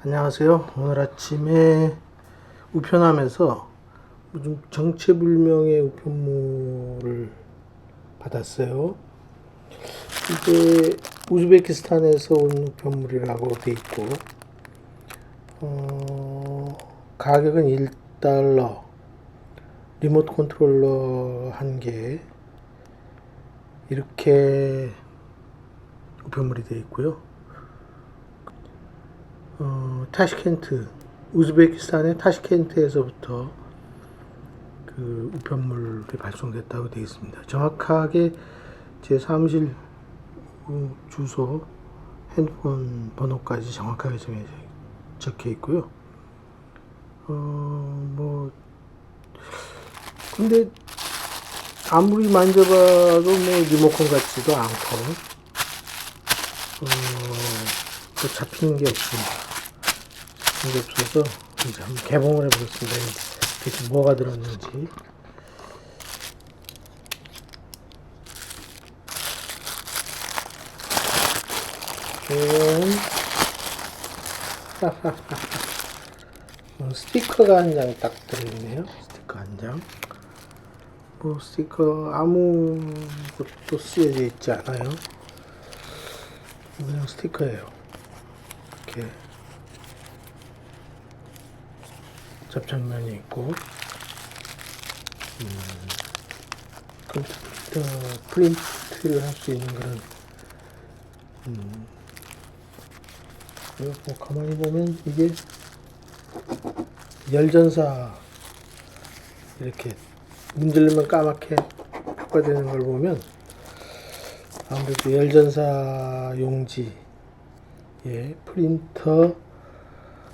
안녕하세요. 오늘 아침에 우편함에서 좀 정체불명의 우편물을 받았어요. 이게 우즈베키스탄에서 온 우편물이라고 돼 있고, 가격은 1달러, 리모트 컨트롤러 1개, 이렇게 우편물이 돼 있고요. 타시켄트, 우즈베키스탄의 타시켄트에서부터 그 우편물이 발송됐다고 되어 있습니다. 정확하게 제 사무실 주소, 핸드폰 번호까지 정확하게 적혀 있고요. 근데 아무리 만져봐도 리모컨 같지도 않고, 또 잡히는 게 없습니다. 잡히는 게 없어서 이제 한번 개봉을 해보겠습니다. 대체 뭐가 들었는지. 스티커가 한 장 딱 들어있네요. 스티커 한 장. 스티커 아무것도 쓰여져 있지 않아요. 그냥 스티커예요. 이렇게 접착면이 있고, 컴퓨터 프린트를 할 수 있는 그런, 가만히 보면 이게 열전사 이렇게 문지르면 까맣게 표가되는 걸 보면 아무래도 열전사 용지, 프린터,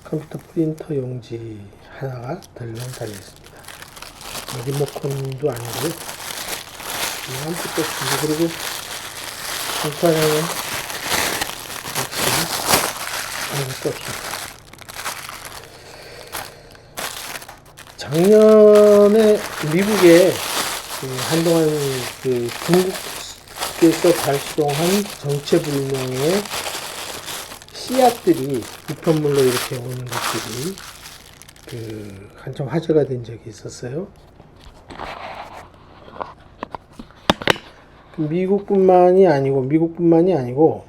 컴퓨터 프린터 용지 하나가 달려 있습니다. 리모컨도 아니고요. 아무것도 없습니다. 그리고 장판에는 아무것도 없습니다. 작년에 미국에 한동안 중국에서 발송한 정체불명의 씨앗들이 우편물로 이렇게 오는 것들이 한참 화제가 된 적이 있었어요. 미국뿐만이 아니고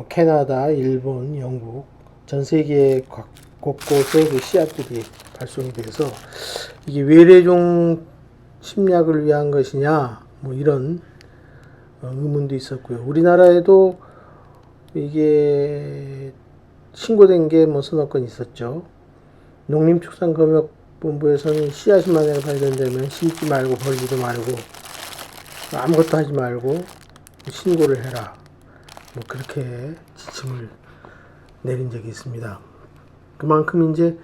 캐나다, 일본, 영국 전 세계 곳곳에 그 씨앗들이 발송이 돼서 이게 외래종 침략을 위한 것이냐 이런 의문도 있었고요. 우리나라에도 이게 신고된 게 서너 건 있었죠. 농림축산검역본부에서는 씨앗이 만약에 발견되면 심지 말고 벌지도 말고 아무것도 하지 말고 신고를 해라. 그렇게 지침을 내린 적이 있습니다. 그만큼 이제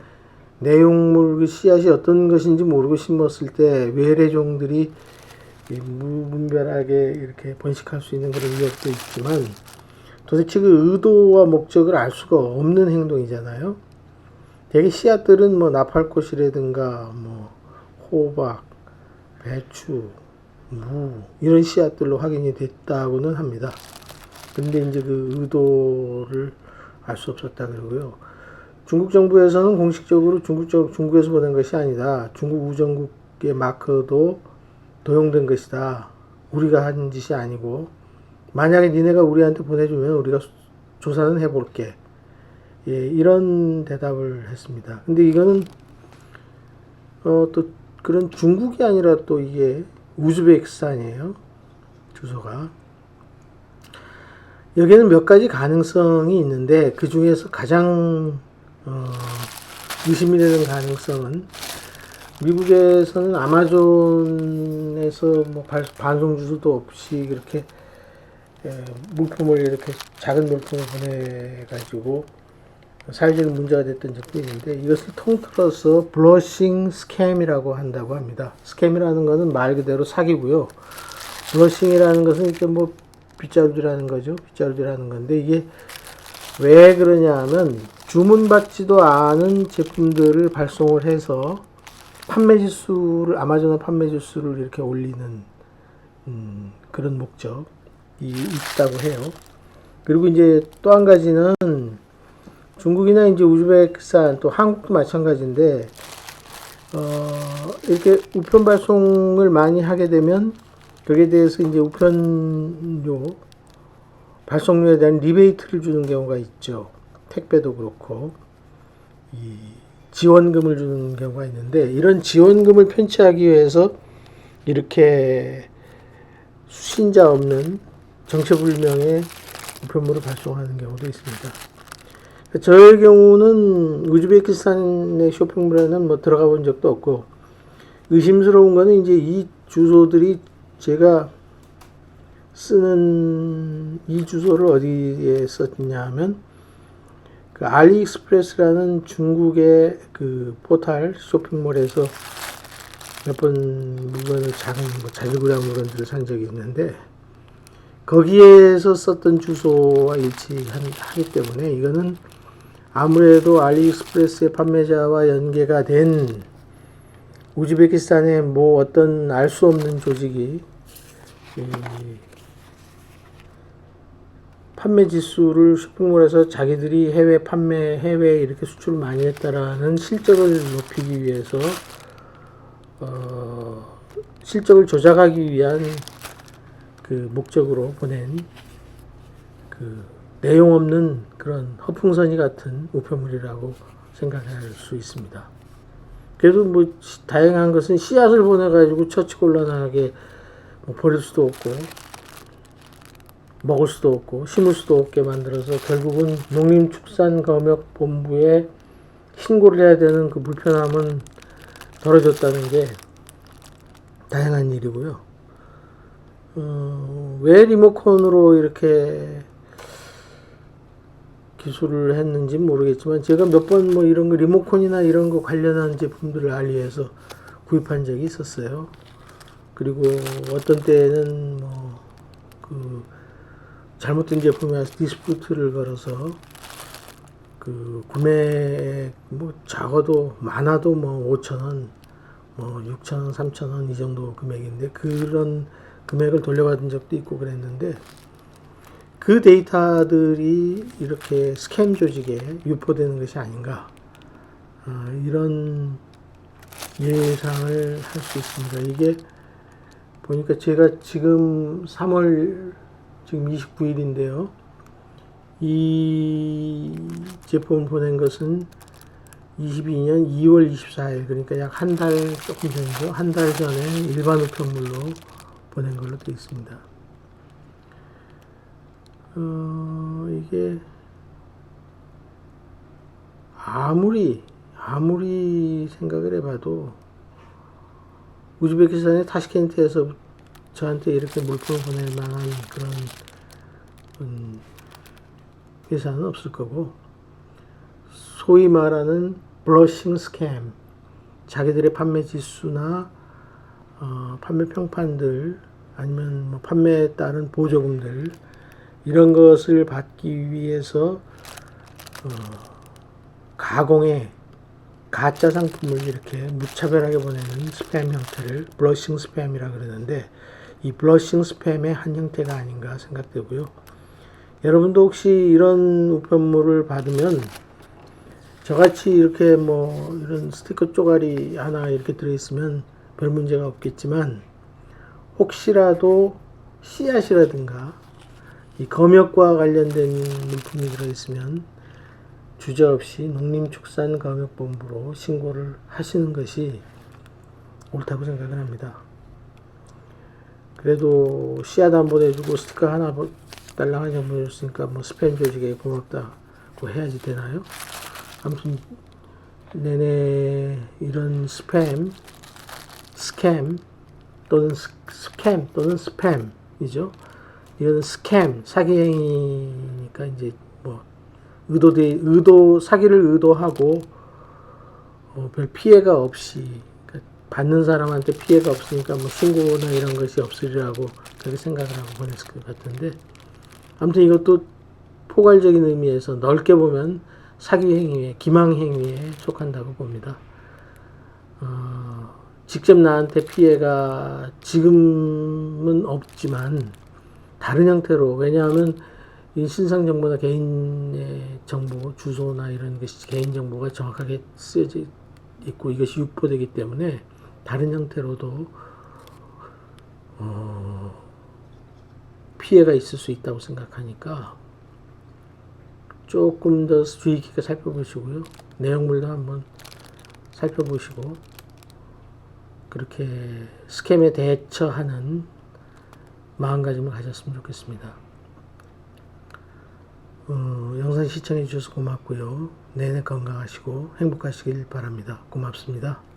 내용물 씨앗이 어떤 것인지 모르고 심었을 때 외래종들이 무분별하게 이렇게 번식할 수 있는 그런 위협도 있지만 도대체 그 의도와 목적을 알 수가 없는 행동이잖아요. 대개 씨앗들은 나팔꽃이라든가 호박, 배추, 무 이런 씨앗들로 확인이 됐다고는 합니다. 근데 이제 그 의도를 알 수 없었다 그러고요. 중국 정부에서는 공식적으로 중국에서 보낸 것이 아니다. 중국 우정국의 마크도 도용된 것이다. 우리가 한 짓이 아니고 만약에 니네가 우리한테 보내주면 우리가 조사는 해볼게. 이런 대답을 했습니다. 근데 이거는 또 그런 중국이 아니라 또 이게 우즈베키스탄이에요. 주소가. 여기에는 몇 가지 가능성이 있는데 그 중에서 가장 의심이 되는 가능성은 미국에서는 아마존에서 반송 주소도 없이 그렇게 물품을 이렇게 작은 물품을 보내가지고 사회적인 문제가 됐던 적도 있는데 이것을 통틀어서 블러싱 스캠이라고 한다고 합니다. 스캠이라는 것은 말 그대로 사기고요. 블러싱이라는 것은 이렇게 빗자루질하는 거죠. 빗자루질하는 건데 이게 왜 그러냐 하면 주문받지도 않은 제품들을 발송을 해서 아마존의 판매 지수를 이렇게 올리는 그런 목적이 있다고 해요. 그리고 이제 또 한 가지는 중국이나 이제 우즈베키스탄 또 한국도 마찬가지인데 이렇게 우편 발송을 많이 하게 되면 거기에 대해서 이제 우편료 발송료에 대한 리베이트를 주는 경우가 있죠. 택배도 그렇고 이 지원금을 주는 경우가 있는데 이런 지원금을 편취하기 위해서 이렇게 수신자 없는 정체불명의 우편물을 발송하는 경우도 있습니다. 저의 경우는 우즈베키스탄의 쇼핑몰에는 뭐 들어가 본 적도 없고 의심스러운 거는 이제 이 주소들이 제가 쓰는 이 주소를 어디에 썼냐 하면 그 알리익스프레스라는 중국의 그 포탈 쇼핑몰에서 몇 번 물건을 작은 뭐 자질구레한 물건들을 산 적이 있는데 거기에서 썼던 주소와 일치하기 때문에 이거는 아무래도 알리익스프레스의 판매자와 연계가 된 우즈베키스탄의 뭐 어떤 알 수 없는 조직이 판매 지수를 쇼핑몰에서 자기들이 해외에 이렇게 수출을 많이 했다라는 실적을 높이기 위해서 실적을 조작하기 위한 그 목적으로 보낸 그 내용 없는 그런 허풍선이 같은 우편물이라고 생각할 수 있습니다. 그래도 뭐 다행한 것은 씨앗을 보내가지고 처치곤란하게 뭐 버릴 수도 없고 먹을 수도 없고 심을 수도 없게 만들어서 결국은 농림축산검역본부에 신고를 해야 되는 그 불편함은 덜어졌다는 게 다행한 일이고요. 왜 리모컨으로 이렇게 기술을 했는지 모르겠지만 제가 몇 번 뭐 이런 거 리모컨이나 이런 거 관련한 제품들을 알리에서 구입한 적이 있었어요. 그리고 어떤 때는 뭐 그 잘못된 제품에 와서 디스푸트를 걸어서 그 구매 뭐 적어도 많아도 뭐 5,000원, 뭐 6,000원, 3,000원 이 정도 금액인데 그런 금액을 돌려받은 적도 있고 그랬는데 그 데이터들이 이렇게 스캠 조직에 유포되는 것이 아닌가 이런 예상을 할 수 있습니다. 이게 보니까 제가 지금 3월 지금 29일인데요. 이 제품을 보낸 것은 22년 2월 24일 그러니까 약 한 달 조금 전이죠. 한 달 전에 일반 우편물로 보낸 걸로 되어 있습니다. 이게 아무리 생각을 해봐도 우즈베키스탄의 타시켄트에서 저한테 이렇게 물품을 보낼 만한 그런 회사는 없을 거고 소위 말하는 블러싱 스캠 자기들의 판매 지수나 판매 평판들 아니면 뭐 판매에 따른 보조금들 이런 것을 받기 위해서 가공해 가짜 상품을 이렇게 무차별하게 보내는 스팸 형태를 블러싱 스팸이라 그러는데 이 블러싱 스팸의 한 형태가 아닌가 생각되고요. 여러분도 혹시 이런 우편물을 받으면 저같이 이렇게 뭐 이런 스티커 쪼가리 하나 이렇게 들어있으면 별 문제가 없겠지만 혹시라도 씨앗이라든가 이 검역과 관련된 물품이 들어있으면 주저없이 농림축산검역본부로 신고를 하시는 것이 옳다고 생각을 합니다. 그래도 씨앗 안 보내주고 스티커 하나 달랑 하나 보내줬으니까 뭐 스팸 조직에 고맙다고 해야지 되나요? 아무튼 내내 이런 스팸, 스캠 또는 스팸이죠. 이건 스캠, 사기 행위니까 이제 뭐 사기를 의도하고 별 피해가 없이 그러니까 받는 사람한테 피해가 없으니까 뭐 신고나 이런 것이 없으리라고 그렇게 생각을 하고 보냈을 것 같은데 아무튼 이것도 포괄적인 의미에서 넓게 보면 사기 행위에 기망 행위에 속한다고 봅니다. 직접 나한테 피해가 지금은 없지만 다른 형태로 왜냐하면 이 신상 정보나 개인의 정보, 주소나 이런 것이 개인 정보가 정확하게 쓰여져 있고 이것이 유포되기 때문에 다른 형태로도 피해가 있을 수 있다고 생각하니까 조금 더 주의 깊게 살펴보시고요. 내용물도 한번 살펴보시고 그렇게 스캠에 대처하는 마음가짐을 가졌으면 좋겠습니다. 영상 시청해 주셔서 고맙고요. 내내 건강하시고 행복하시길 바랍니다. 고맙습니다.